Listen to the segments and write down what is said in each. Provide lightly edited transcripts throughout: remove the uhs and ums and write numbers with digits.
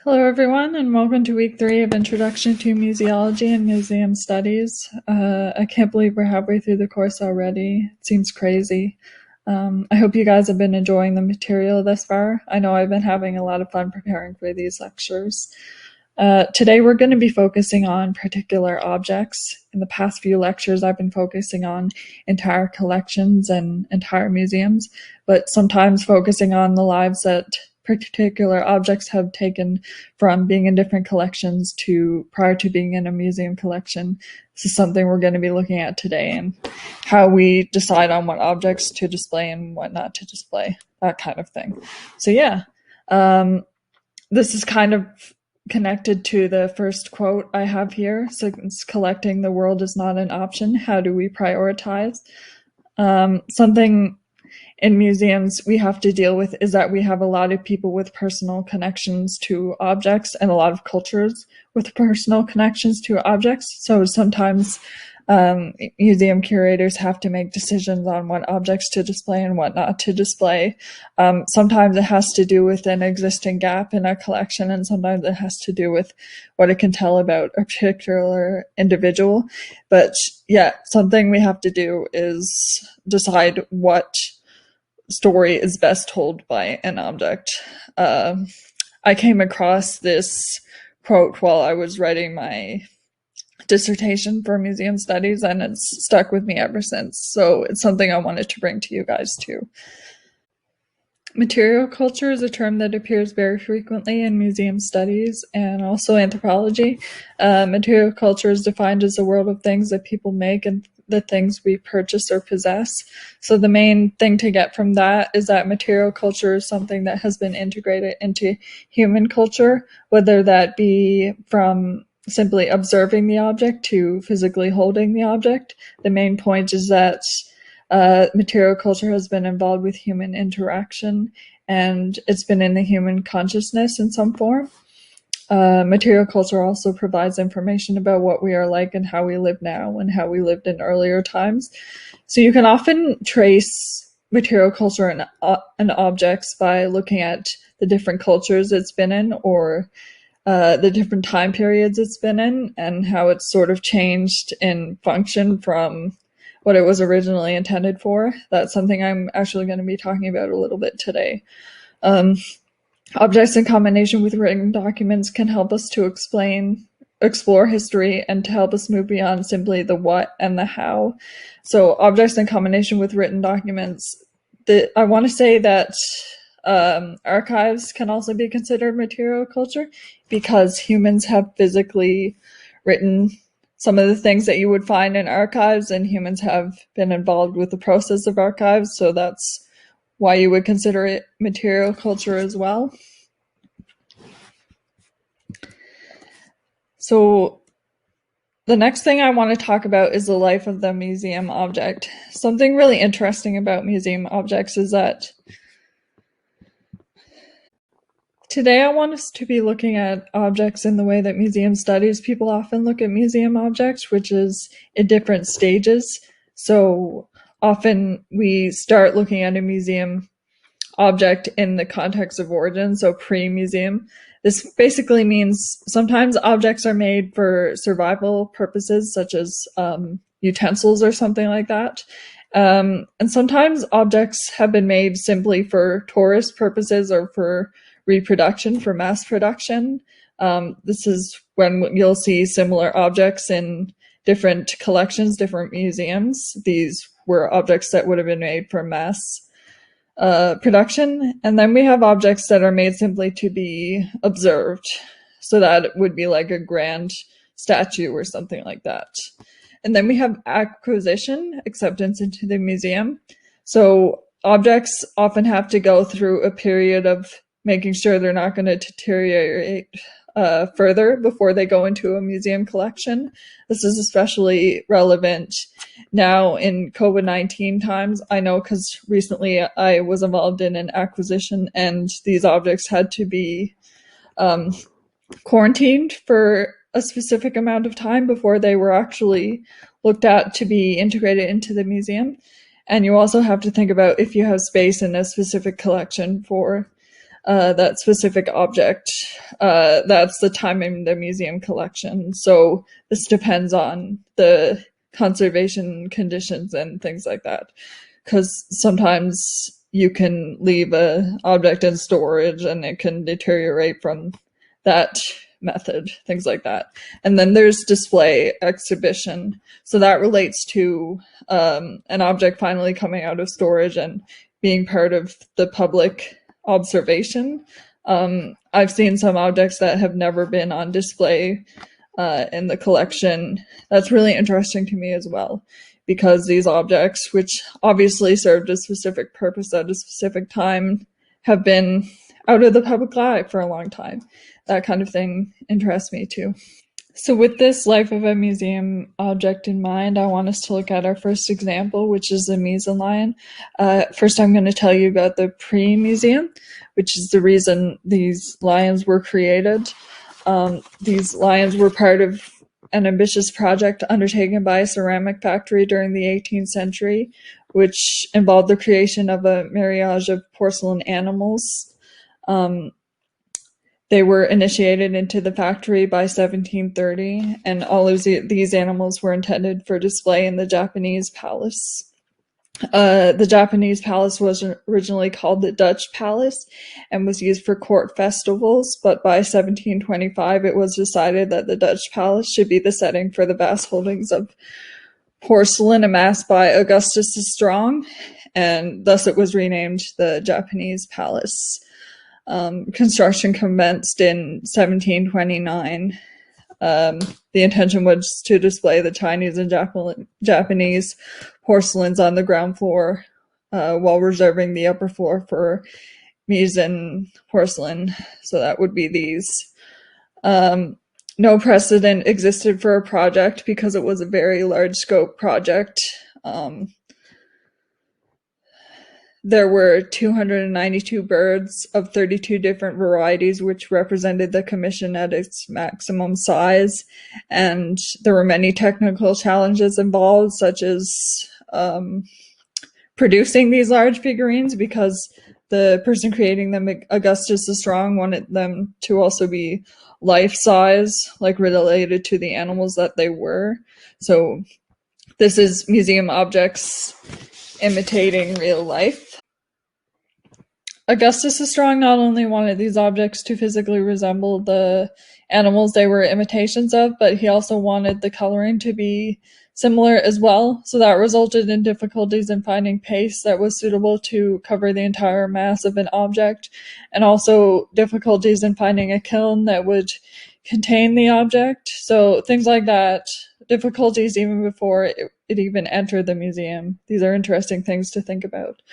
Hello everyone, and welcome to week 3 of Introduction to Museology and Museum Studies. I can't believe we're halfway through the course already. It seems crazy. I hope you guys have been enjoying the material thus far. I know I've been having a lot of fun preparing for these lectures. Today we're going to be focusing on particular objects. In the past few lectures I've been focusing on entire collections and entire museums, but sometimes focusing on the lives that particular objects have taken from being in different collections to prior to being in a museum collection. This is something we're going to be looking at today, and how we decide on what objects to display and what not to display, that kind of thing. So yeah, this is kind of connected to the first quote I have here. Since collecting the world is not an option, how do we prioritize? Something in museums we have to deal with is that we have a lot of people with personal connections to objects and a lot of cultures with personal connections to objects. So sometimes museum curators have to make decisions on what objects to display and what not to display. Sometimes it has to do with an existing gap in a collection, and sometimes it has to do with what it can tell about a particular individual. But yeah, something we have to do is decide what story is best told by an object. I came across this quote while I was writing my dissertation for museum studies, and it's stuck with me ever since. So it's something I wanted to bring to you guys too. Material culture is a term that appears very frequently in museum studies and also anthropology. Material culture is defined as a world of things that people make and the things we purchase or possess. So the main thing to get from that is that material culture is something that has been integrated into human culture, whether that be from simply observing the object to physically holding the object. The main point is that material culture has been involved with human interaction, and it's been in the human consciousness in some form. Material culture also provides information about what we are like and how we live now and how we lived in earlier times. So you can often trace material culture and objects by looking at the different cultures it's been in, or the different time periods it's been in, and how it's sort of changed in function from what it was originally intended for. That's something I'm actually going to be talking about a little bit today. Objects in combination with written documents can help us to explore history and to help us move beyond simply the what and the how. So objects in combination with written documents, I want to say that archives can also be considered material culture, because humans have physically written some of the things that you would find in archives, and humans have been involved with the process of archives, so that's why you would consider it material culture as well. So the next thing I want to talk about is the life of the museum object. Something really interesting about museum objects is that today I want us to be looking at objects in the way that museum studies people often look at museum objects, which is in different stages. So often we start looking at a museum object in the context of origin, so pre-museum. This basically means sometimes objects are made for survival purposes, such as utensils or something like that. And sometimes objects have been made simply for tourist purposes or for reproduction, for mass production. This is when you'll see similar objects in different collections, different museums. These were objects that would have been made for mass production. And then we have objects that are made simply to be observed. So that would be like a grand statue or something like that. And then we have acquisition, acceptance into the museum. So objects often have to go through a period of making sure they're not going to deteriorate further before they go into a museum collection. This is especially relevant now in COVID-19 times. I know because recently I was involved in an acquisition, and these objects had to be quarantined for a specific amount of time before they were actually looked at to be integrated into the museum. And you also have to think about if you have space in a specific collection for that specific object. That's the time in the museum collection. So this depends on the conservation conditions and things like that. Because sometimes you can leave an object in storage and it can deteriorate from that method, things like that. And then there's display exhibition. So that relates to an object finally coming out of storage and being part of the public observation. I've seen some objects that have never been on display in the collection. That's really interesting to me as well, because these objects, which obviously served a specific purpose at a specific time, have been out of the public eye for a long time. That kind of thing interests me too. So with this life of a museum object in mind, I want us to look at our first example, which is the Meissen Lion. First, I'm going to tell you about the pre-museum, which is the reason these lions were created. These lions were part of an ambitious project undertaken by a ceramic factory during the 18th century, which involved the creation of a myriad of porcelain animals. They were initiated into the factory by 1730, and all of these animals were intended for display in the Japanese palace. The Japanese palace was originally called the Dutch Palace and was used for court festivals, but by 1725 it was decided that the Dutch Palace should be the setting for the vast holdings of porcelain amassed by Augustus the Strong, and thus it was renamed the Japanese Palace. Construction commenced in 1729. The intention was to display the Chinese and Japanese porcelains on the ground floor, while reserving the upper floor for Meissen porcelain. So that would be these. No precedent existed for a project because it was a very large scope project. There were 292 birds of 32 different varieties, which represented the commission at its maximum size. And there were many technical challenges involved, such as producing these large figurines, because the person creating them, Augustus the Strong, wanted them to also be life-size, like related to the animals that they were. So this is museum objects imitating real life. Augustus the Strong not only wanted these objects to physically resemble the animals they were imitations of, but he also wanted the coloring to be similar as well. So that resulted in difficulties in finding paste that was suitable to cover the entire mass of an object, and also difficulties in finding a kiln that would contain the object. So things like that, difficulties even before it even entered the museum. These are interesting things to think about.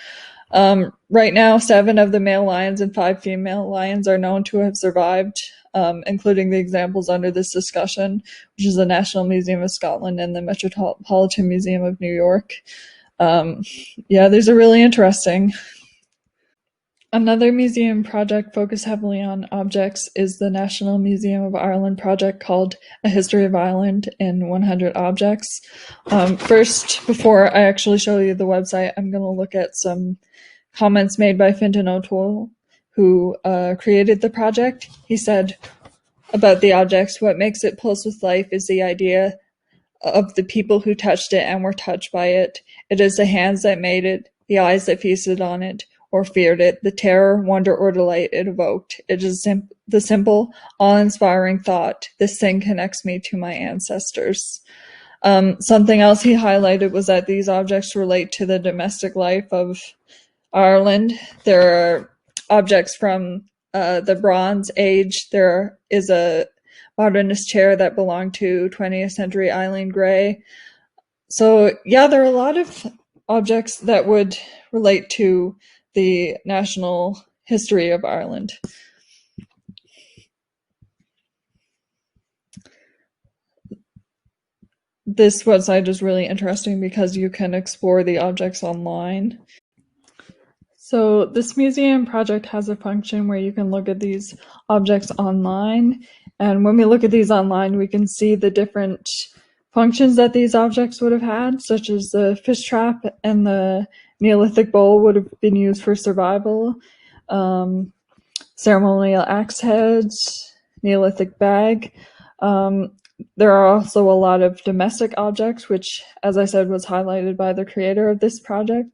Right now, 7 of the male lions and 5 female lions are known to have survived, including the examples under this discussion, which is the National Museum of Scotland and the Metropolitan Museum of New York. Yeah, these are really interesting. Another museum project focused heavily on objects is the National Museum of Ireland project called A History of Ireland in 100 Objects. First, before I actually show you the website, I'm going to look at some comments made by Fintan O'Toole, who created the project. He said about the objects, "What makes it pulse with life is the idea of the people who touched it and were touched by it. It is the hands that made it, the eyes that feasted on it, or feared it, the terror, wonder, or delight it evoked. It is the simple, awe-inspiring thought. This thing connects me to my ancestors." Something else he highlighted was that these objects relate to the domestic life of Ireland. There are objects from the Bronze Age. There is a modernist chair that belonged to 20th century Eileen Gray. So yeah, there are a lot of objects that would relate to the national history of Ireland. This website is really interesting because you can explore the objects online. So this museum project has a function where you can look at these objects online. And when we look at these online, we can see the different functions that these objects would have had, such as the fish trap and the Neolithic bowl would have been used for survival. ceremonial axe heads, Neolithic bag. There are also a lot of domestic objects, which, as I said, was highlighted by the creator of this project.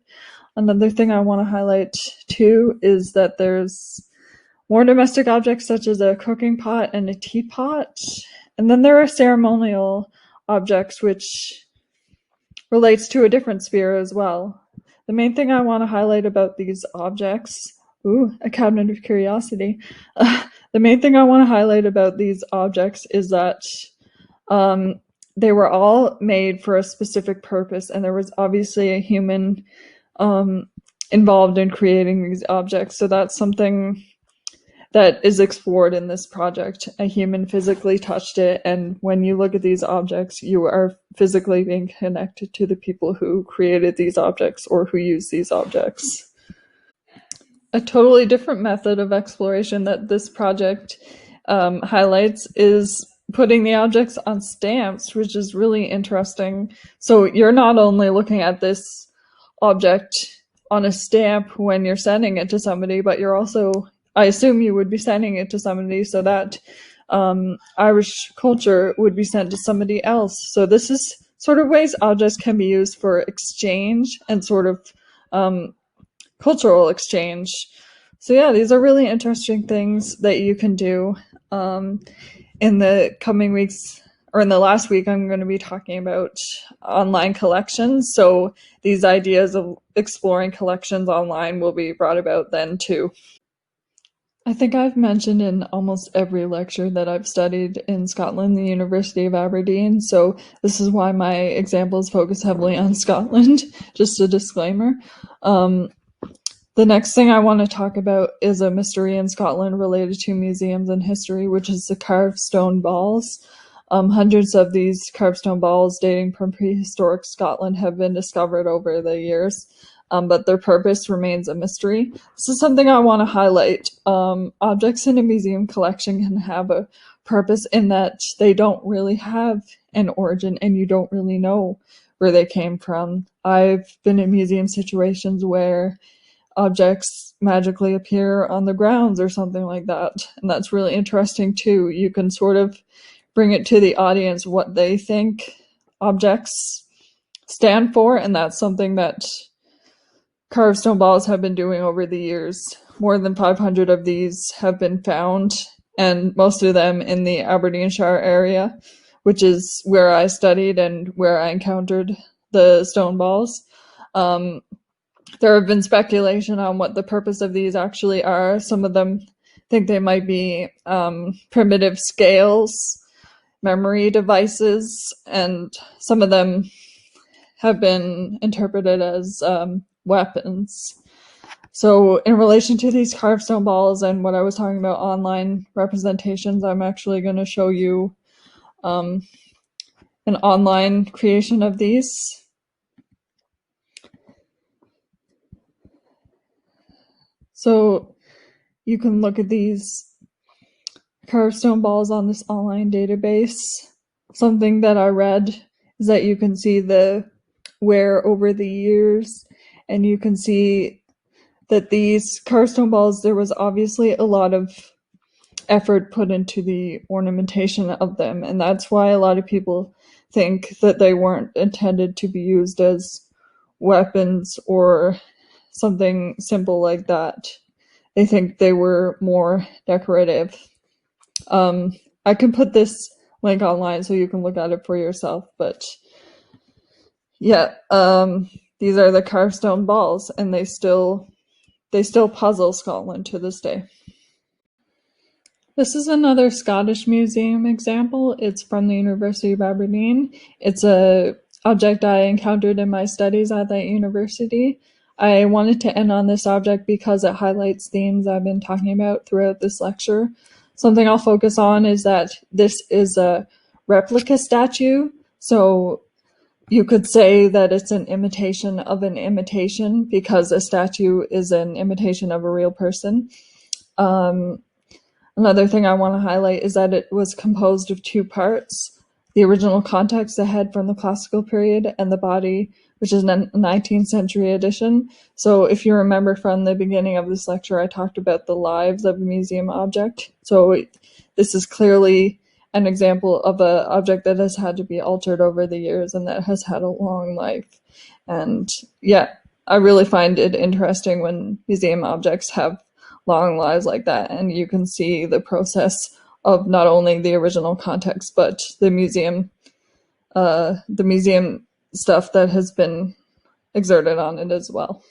Another thing I want to highlight too is that there's more domestic objects such as a cooking pot and a teapot. And then there are ceremonial objects, which relates to a different sphere as well. The main thing I want to highlight about these objects, a cabinet of curiosity. The main thing I want to highlight about these objects is that they were all made for a specific purpose, and there was obviously a human involved in creating these objects. So that's something that is explored in this project. A human physically touched it, and when you look at these objects, you are physically being connected to the people who created these objects or who use these objects. A totally different method of exploration that this project highlights is putting the objects on stamps, which is really interesting. So you're not only looking at this object on a stamp when you're sending it to somebody, but you're also, I assume you would be sending it to somebody so that Irish culture would be sent to somebody else. So this is sort of ways objects can be used for exchange and sort of cultural exchange. So yeah, these are really interesting things that you can do. In the coming weeks, or in the last week, I'm going to be talking about online collections. So these ideas of exploring collections online will be brought about then too. I think I've mentioned in almost every lecture that I've studied in Scotland, the University of Aberdeen. So this is why my examples focus heavily on Scotland, just a disclaimer. The next thing I want to talk about is a mystery in Scotland related to museums and history, which is the carved stone balls. Hundreds of these carved stone balls dating from prehistoric Scotland have been discovered over the years, but their purpose remains a mystery. This is something I want to highlight. Objects in a museum collection can have a purpose in that they don't really have an origin and you don't really know where they came from. I've been in museum situations where objects magically appear on the grounds or something like that. And that's really interesting too. You can sort of bring it to the audience what they think objects stand for, and that's something that carved stone balls have been doing over the years. More than 500 of these have been found, and most of them in the Aberdeenshire area, which is where I studied and where I encountered the stone balls. There have been speculation on what the purpose of these actually are. Some of them think they might be primitive scales, memory devices, and some of them have been interpreted as weapons. So in relation to these carved stone balls and what I was talking about online representations, I'm actually going to show you an online creation of these. So you can look at these carved stone balls on this online database. Something that I read is that you can see the wear over the years, and you can see that these carved stone balls, there was obviously a lot of effort put into the ornamentation of them, and that's why a lot of people think that they weren't intended to be used as weapons or something simple like that. They think they were more decorative. I can put this link online so you can look at it for yourself, but yeah, these are the carved stone balls, and they still puzzle Scotland to this day. This is another Scottish museum example. It's from the University of Aberdeen. It's a object I encountered in my studies at that university. I wanted to end on this object because it highlights themes I've been talking about throughout this lecture. Something I'll focus on is that this is a replica statue. So you could say that it's an imitation of an imitation because a statue is an imitation of a real person. Another thing I want to highlight is that it was composed of two parts: the original context, the head from the classical period, and the body, which is a 19th century edition. So if you remember from the beginning of this lecture, I talked about the lives of a museum object. So this is clearly an example of an object that has had to be altered over the years and that has had a long life. And yeah, I really find it interesting when museum objects have long lives like that, and you can see the process of not only the original context, but the museum stuff that has been exerted on it as well.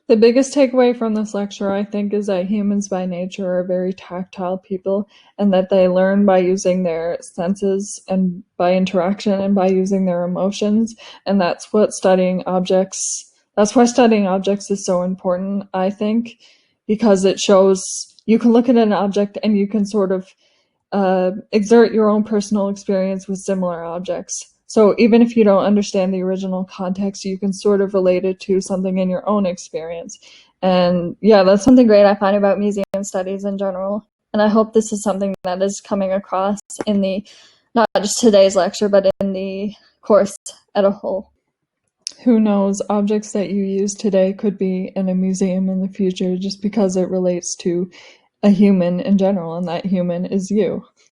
The biggest takeaway from this lecture, I think, is that humans by nature are very tactile people, and that they learn by using their senses and by interaction and by using their emotions. And that's why studying objects is so important, I think, because it shows you can look at an object and you can sort of exert your own personal experience with similar objects. So even if you don't understand the original context, you can sort of relate it to something in your own experience. And yeah, that's something great I find about museum studies in general. And I hope this is something that is coming across in not just today's lecture, but in the course as a whole. Who knows, objects that you use today could be in a museum in the future just because it relates to a human in general, and that human is you.